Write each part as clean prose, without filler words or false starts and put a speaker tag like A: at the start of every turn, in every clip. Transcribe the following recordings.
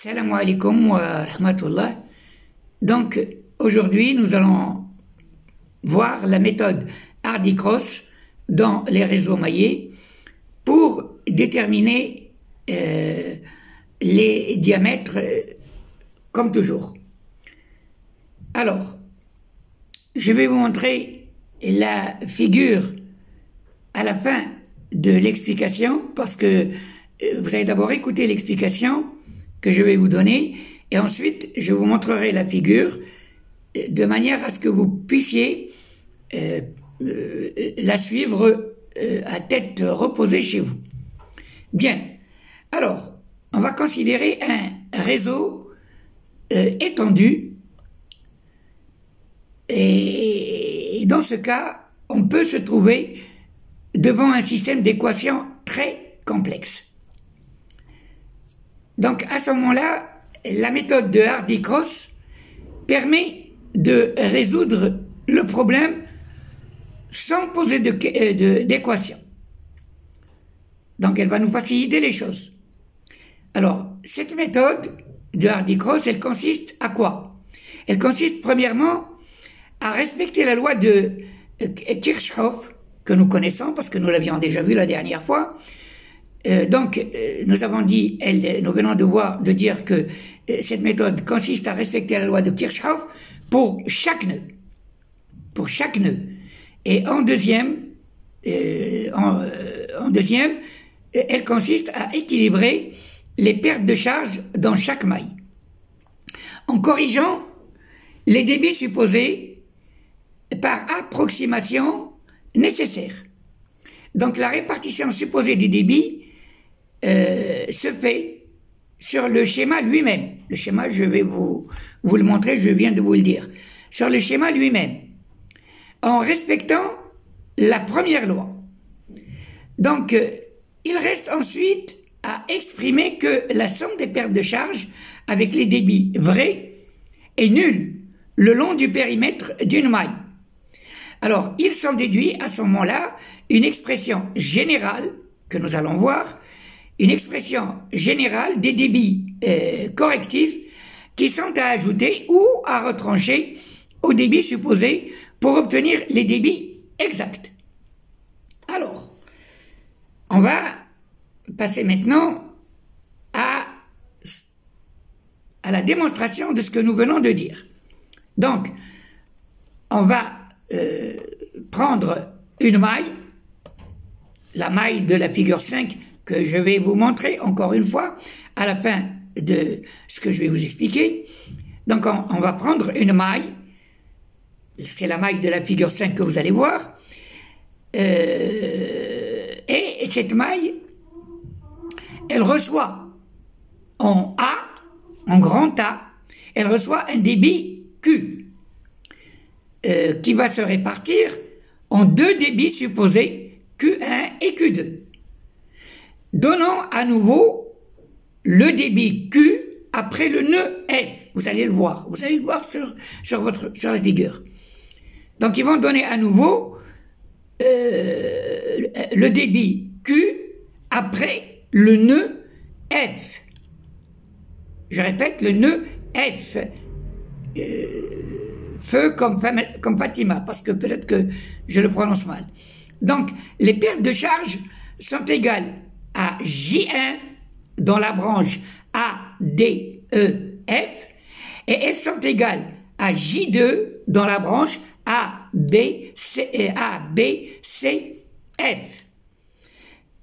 A: Salam alaikum wa rahmatullah. Donc, aujourd'hui, nous allons voir la méthode Hardy-Cross dans les réseaux maillés pour déterminer les diamètres comme toujours. Alors, je vais vous montrer la figure à la fin de l'explication parce que vous allez d'abord écouter l'explication que je vais vous donner et ensuite je vous montrerai la figure de manière à ce que vous puissiez la suivre à tête reposée chez vous. Bien, alors on va considérer un réseau étendu et dans ce cas on peut se trouver devant un système d'équations très complexe. Donc à ce moment-là, la méthode de Hardy-Cross permet de résoudre le problème sans poser d'équation. Donc elle va nous faciliter les choses. Alors, cette méthode de Hardy-Cross, elle consiste à quoi? Elle consiste premièrement à respecter la loi de Kirchhoff, que nous connaissons parce que nous l'avions déjà vu la dernière fois. Nous avons dit, nous venons de dire que cette méthode consiste à respecter la loi de Kirchhoff pour chaque nœud. Pour chaque nœud. Et en deuxième, elle consiste à équilibrer les pertes de charge dans chaque maille. En corrigeant les débits supposés par approximation nécessaire. Donc la répartition supposée des débits se fait sur le schéma lui-même. Le schéma, je vais vous le montrer, je viens de vous le dire. Sur le schéma lui-même, en respectant la première loi. Donc, il reste ensuite à exprimer que la somme des pertes de charge avec les débits vrais est nulle le long du périmètre d'une maille. Alors, il s'en déduit à ce moment-là une expression générale que nous allons voir, une expression générale des débits correctifs qui sont à ajouter ou à retrancher aux débits supposés pour obtenir les débits exacts. Alors, on va passer maintenant à la démonstration de ce que nous venons de dire. Donc, on va prendre une maille, la maille de la figure 5 que je vais vous montrer encore une fois à la fin de ce que je vais vous expliquer. Donc on va prendre une maille, c'est la maille de la figure 5 que vous allez voir, et cette maille, elle reçoit en A, en grand A, elle reçoit un débit Q, qui va se répartir en deux débits supposés, Q1 et Q2. Donnant à nouveau le débit Q après le nœud F. Vous allez le voir sur la figure. Donc ils vont donner à nouveau le débit Q après le nœud F. Je répète, le nœud F. Feu comme Fatima, parce que peut-être que je le prononce mal. Donc, les pertes de charge sont égales à J1 dans la branche A, D, E, F, et elles sont égales à J2 dans la branche A, B, C, F.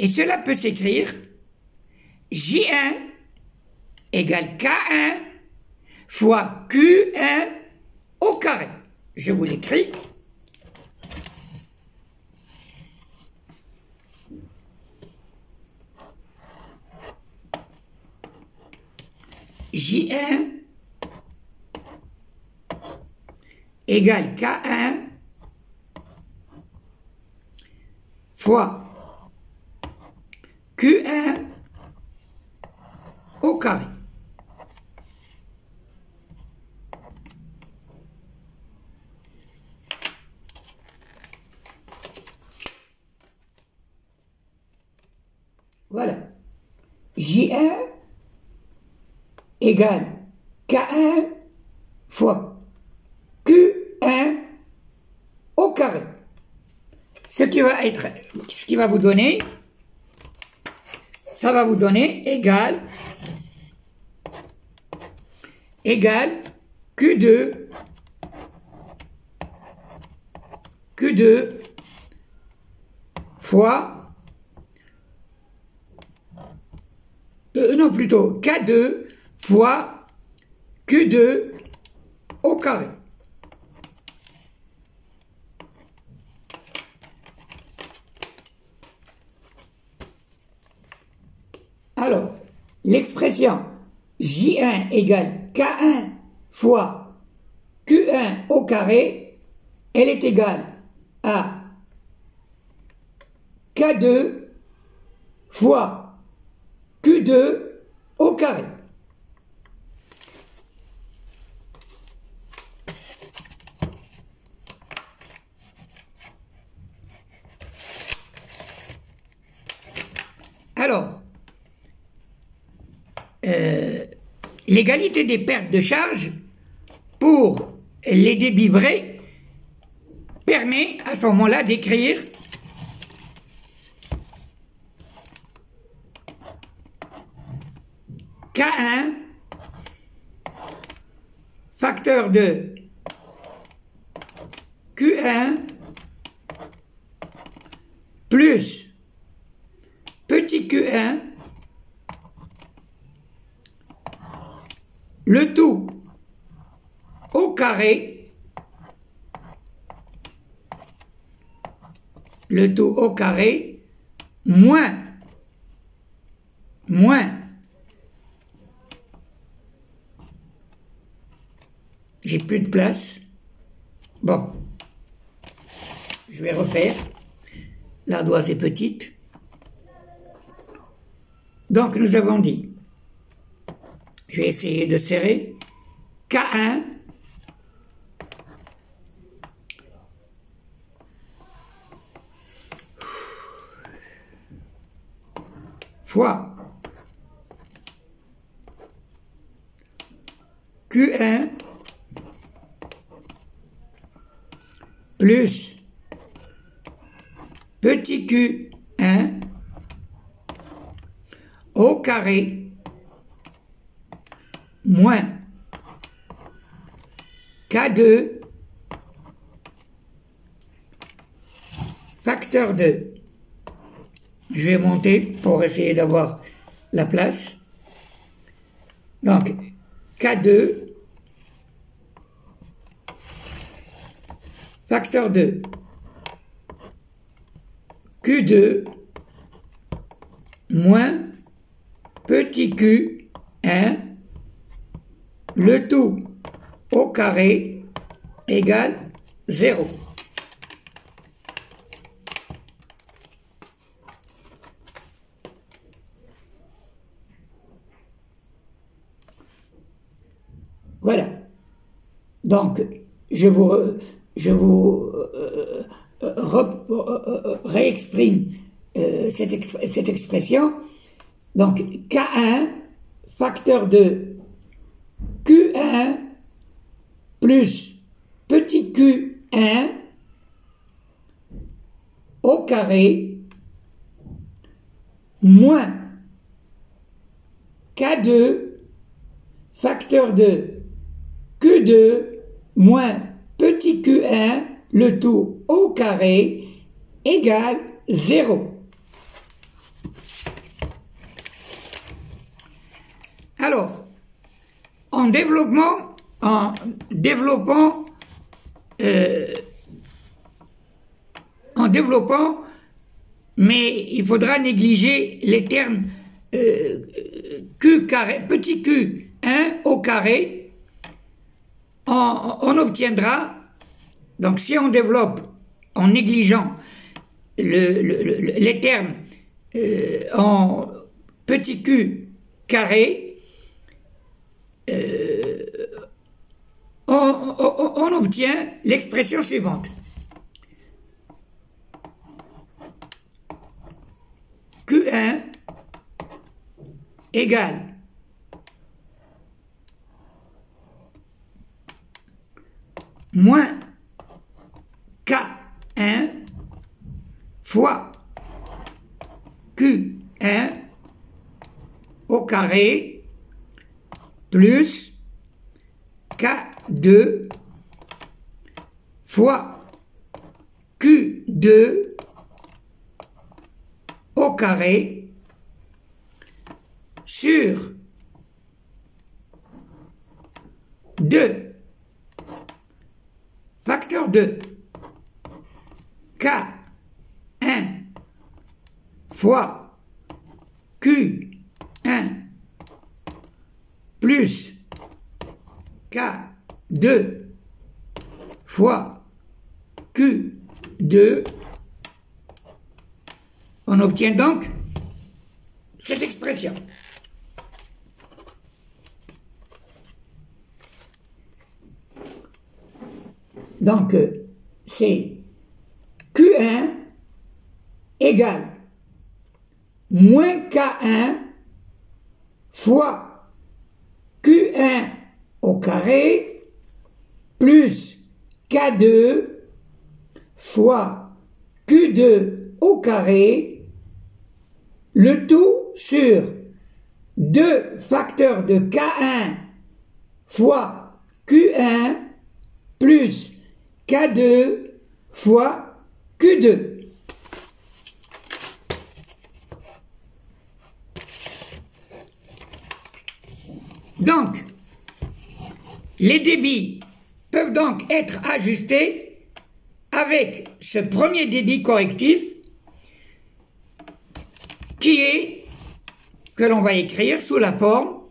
A: Et cela peut s'écrire J1 égale K1 fois Q1 au carré. Je vous l'écris. J1 égale K1 fois Q1 au carré. Voilà. J1 égale K1 fois Q1 au carré. Ce qui va vous donner, ça va vous donner égal Q2 fois, non plutôt K2 fois Q2 au carré. Alors, l'expression J1 égale K1 fois Q1 au carré, elle est égale à K2 fois Q2 au carré. Alors, l'égalité des pertes de charge pour les débits vrais permet à ce moment-là d'écrire K1 facteur de Q1 plus petit Q1 le tout au carré, moins j'ai plus de place. Bon, je vais refaire. L'ardoise est petite. Donc nous avons dit, je vais essayer de serrer, K1 fois Q1 plus petit Q1 au carré moins K2 facteur de, je vais monter pour essayer d'avoir la place, donc K2 facteur de Q2 moins petit Q1 le tout au carré égale 0. Voilà. Donc, je vous réexprime cette expression. Donc, K1 facteur de Q1 plus petit Q1 au carré moins K2 facteur de Q2 moins petit Q1 le tout au carré égale 0. Alors, en développant, mais il faudra négliger les termes Q carré, petit Q1 au carré, on obtiendra, donc si on développe en négligeant les termes en petit Q carré, on obtient l'expression suivante. Q1 égale moins K1 fois Q1 au carré plus K2 fois Q2 au carré sur 2 facteur de K1 fois Q1 plus K2 fois Q2, on obtient donc cette expression. Donc, c'est Q1 égale moins K1 fois Q1 au carré plus K2 fois Q2 au carré, le tout sur 2 facteurs de K1 fois Q1 plus K2 fois Q2. Donc, les débits peuvent donc être ajustés avec ce premier débit correctif qui est, que l'on va écrire sous la forme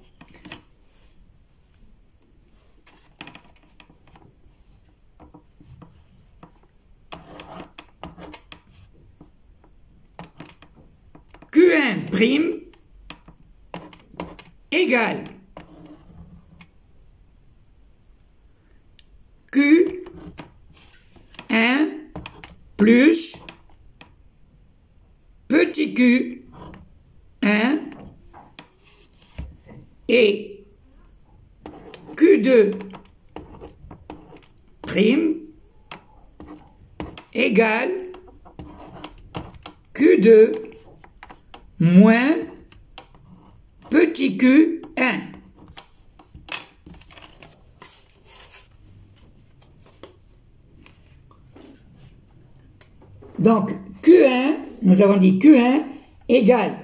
A: Q1' égale Q1 plus petit q1 et q2 prime égale q2 moins petit q1. Donc, Q1, nous avons dit Q1 égale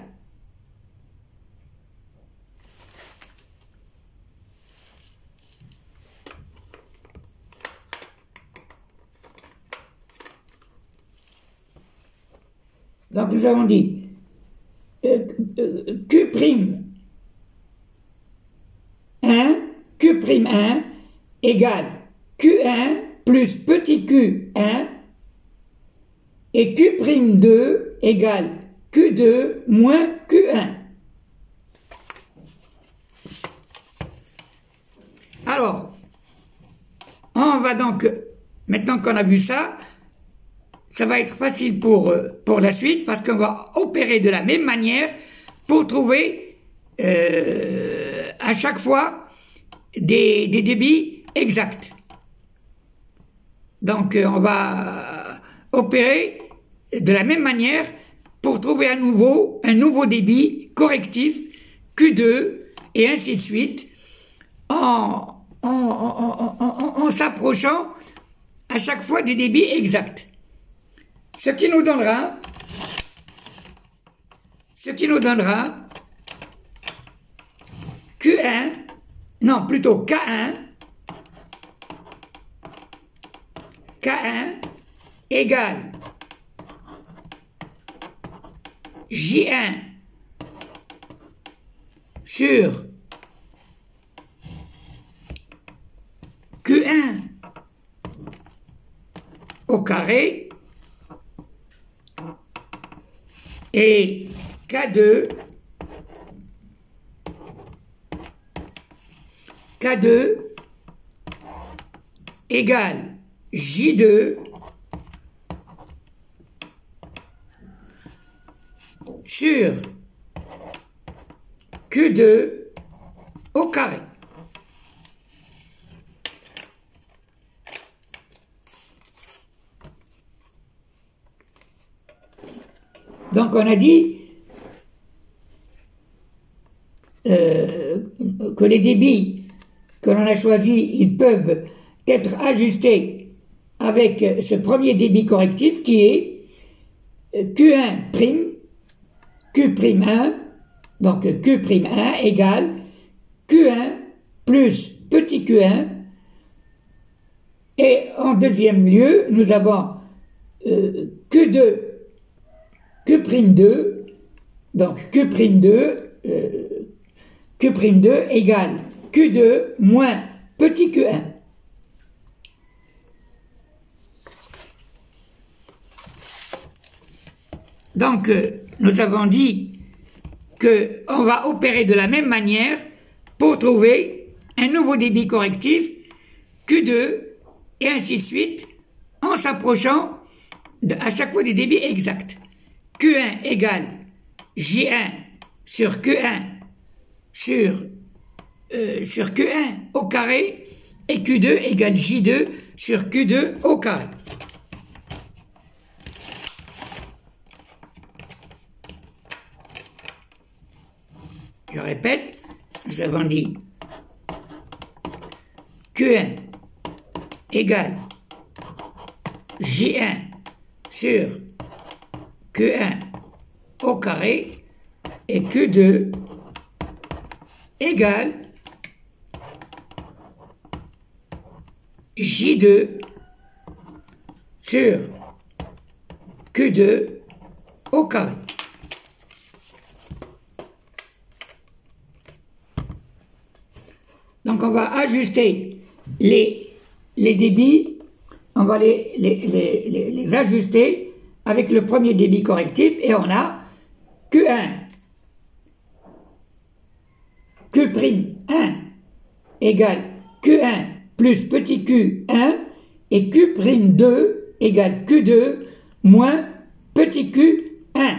A: donc nous avons dit Q'1 Q'1 égale Q1 plus petit q1 et Q'2 égale Q2 moins Q1. Alors, on va donc, maintenant qu'on a vu ça, ça va être facile pour la suite parce qu'on va opérer de la même manière pour trouver à chaque fois des débits exacts. Donc, on va opérer de la même manière pour trouver un nouveau débit correctif, Q2, et ainsi de suite, en s'approchant à chaque fois des débits exacts. Ce qui nous donnera Q1, non, plutôt K1 égale J1 sur Q1 au carré et K2 égale J2 sur Q2 au carré. Donc on a dit que les débits que l'on a choisis, ils peuvent être ajustés avec ce premier débit correctif qui est Q1 prime, Q'1, donc Q'1 égale Q1 plus petit q1, et en deuxième lieu, nous avons Q2, Q'2, donc Q'2 égale Q2 moins petit q1. Donc, nous avons dit qu'on va opérer de la même manière pour trouver un nouveau débit correctif, Q2, et ainsi de suite, en s'approchant à chaque fois des débits exacts. Q1 égale J1 sur Q1 sur Q1 au carré, et Q2 égale J2 sur Q2 au carré. Je répète, nous avons dit Q1 égale J1 sur Q1 au carré, et Q2 égale J2 sur Q2 au carré. Donc on va ajuster les débits, on va les ajuster avec le premier débit correctif, et on a Q1, Q'1 égale Q1 plus petit q1, et Q'2 égale Q2 moins petit q1.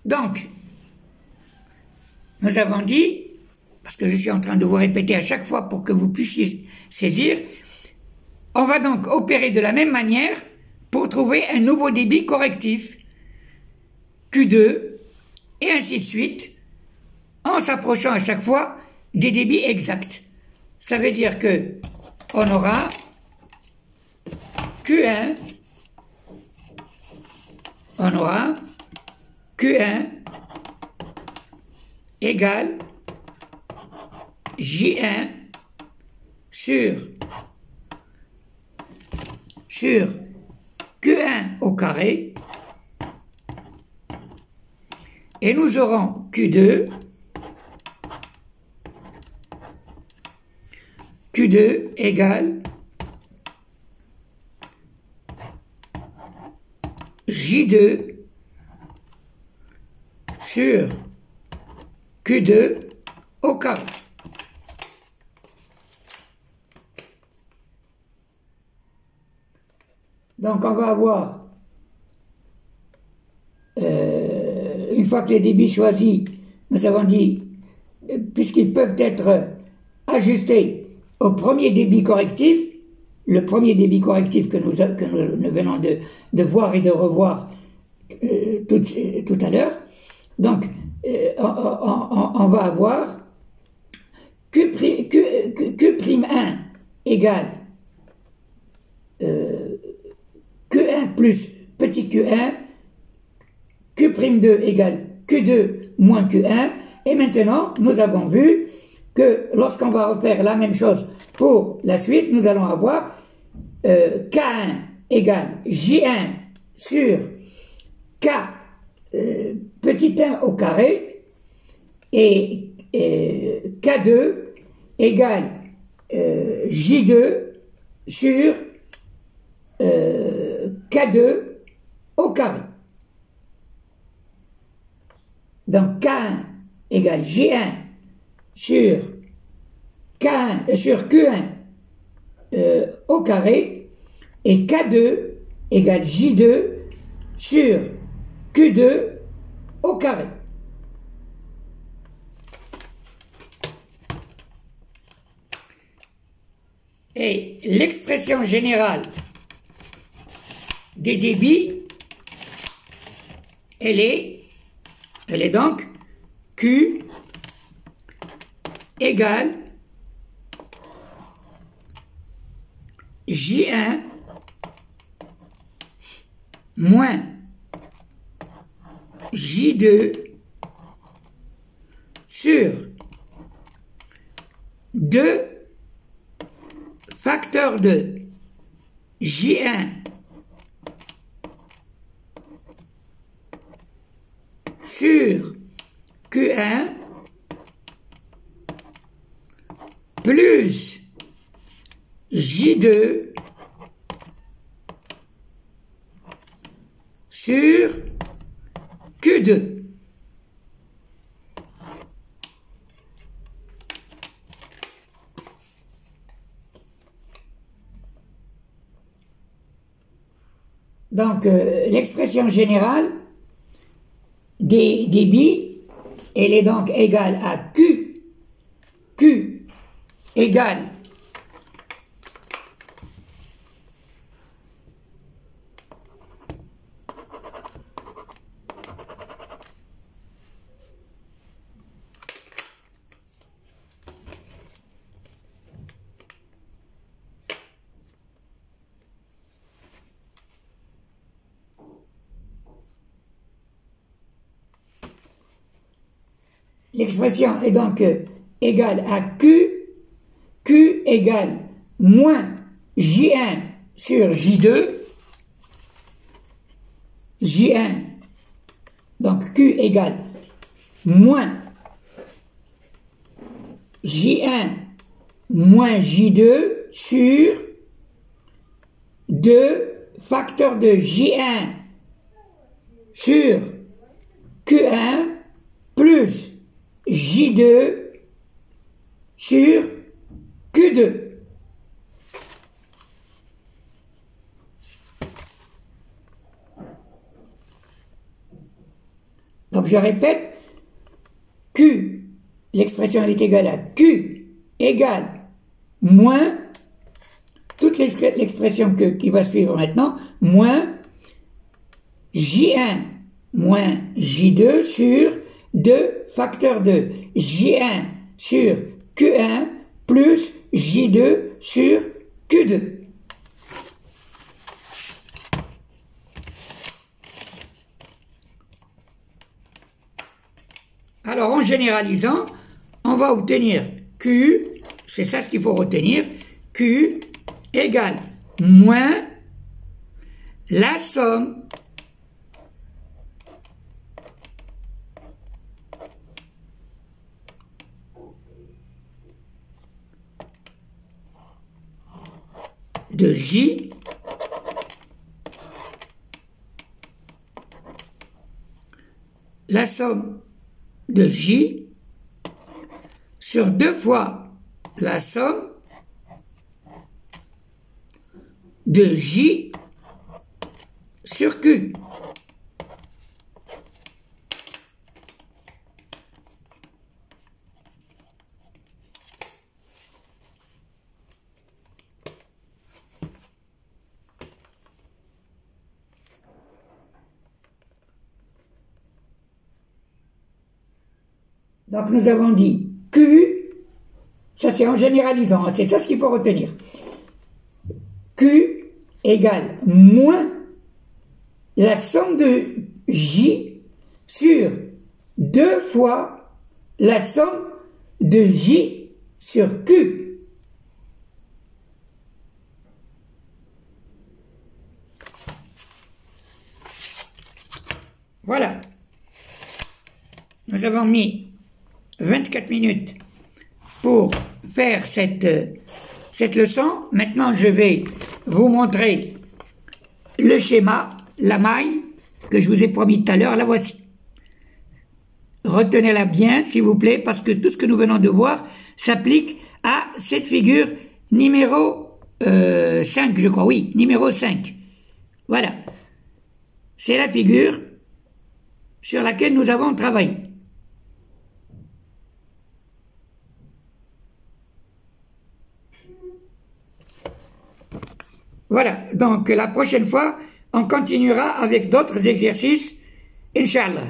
A: Donc, nous avons dit, parce que je suis en train de vous répéter à chaque fois pour que vous puissiez saisir, on va donc opérer de la même manière pour trouver un nouveau débit correctif, Q2, et ainsi de suite, en s'approchant à chaque fois des débits exacts. Ça veut dire que on aura Q1, on aura Q1 égale J1 sur Q1 au carré, et nous aurons Q2 égale J2 sur Q2 au carré. Donc on va avoir, une fois que les débits choisis, nous avons dit, puisqu'ils peuvent être ajustés au premier débit correctif, le premier débit correctif que nous venons de voir et de revoir tout à l'heure, donc on va avoir Q'1 égale Q1 plus petit q1, Q'2 égale Q2 moins Q1, et maintenant nous avons vu que lorsqu'on va refaire la même chose pour la suite, nous allons avoir K1 égale J1 sur K petit 1 au carré, et K2 égale J2 sur K2 au carré. Donc K1 égale J1 sur Q1 au carré, et K2 égale J2 sur Q2 au carré. Et l'expression générale des débits, elle est donc Q égale J1 moins J2 sur 2 facteurs de J1 sur Q1 plus J2 sur Q2. Donc, l'expression générale des débits, elle est donc égale à Q. Q égale l'expression est donc égale à Q. Q égale moins J1 sur J2. J1, donc Q égale moins J1 moins J2 sur 2 facteurs de J1 sur Q1 plus J2 sur Q2. Donc je répète, Q, l'expression elle est égale à Q égale moins, toute l'expression qui va suivre maintenant, moins J1 moins J2 sur 2 facteurs de J1 sur Q1 plus J2 sur Q2. Alors en généralisant, on va obtenir Q, c'est ça ce qu'il faut retenir, Q égale moins la somme de J la somme de J sur 2 fois la somme de J sur Q. Donc nous avons dit Q, ça c'est en généralisant, c'est ça ce qu'il faut retenir. Q égale moins la somme de J sur 2 fois la somme de J sur Q. Voilà. Nous avons mis 24 minutes pour faire cette leçon. Maintenant, je vais vous montrer le schéma, la maille que je vous ai promis tout à l'heure. La voici. Retenez-la bien, s'il vous plaît, parce que tout ce que nous venons de voir s'applique à cette figure numéro 5, je crois. Oui, numéro 5. Voilà. C'est la figure sur laquelle nous avons travaillé. Voilà, donc la prochaine fois, on continuera avec d'autres exercices, Inch'Allah.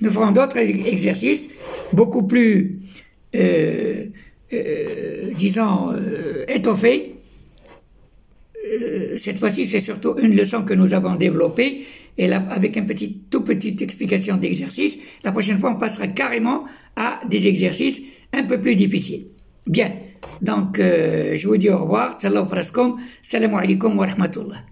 A: Nous ferons d'autres exercices beaucoup plus, disons, étoffés. Cette fois-ci, c'est surtout une leçon que nous avons développée, et là, avec une toute petite explication d'exercice. La prochaine fois, on passera carrément à des exercices un peu plus difficiles. Bien, donc je vous dis au revoir. Salam alaikum wa rahmatullah.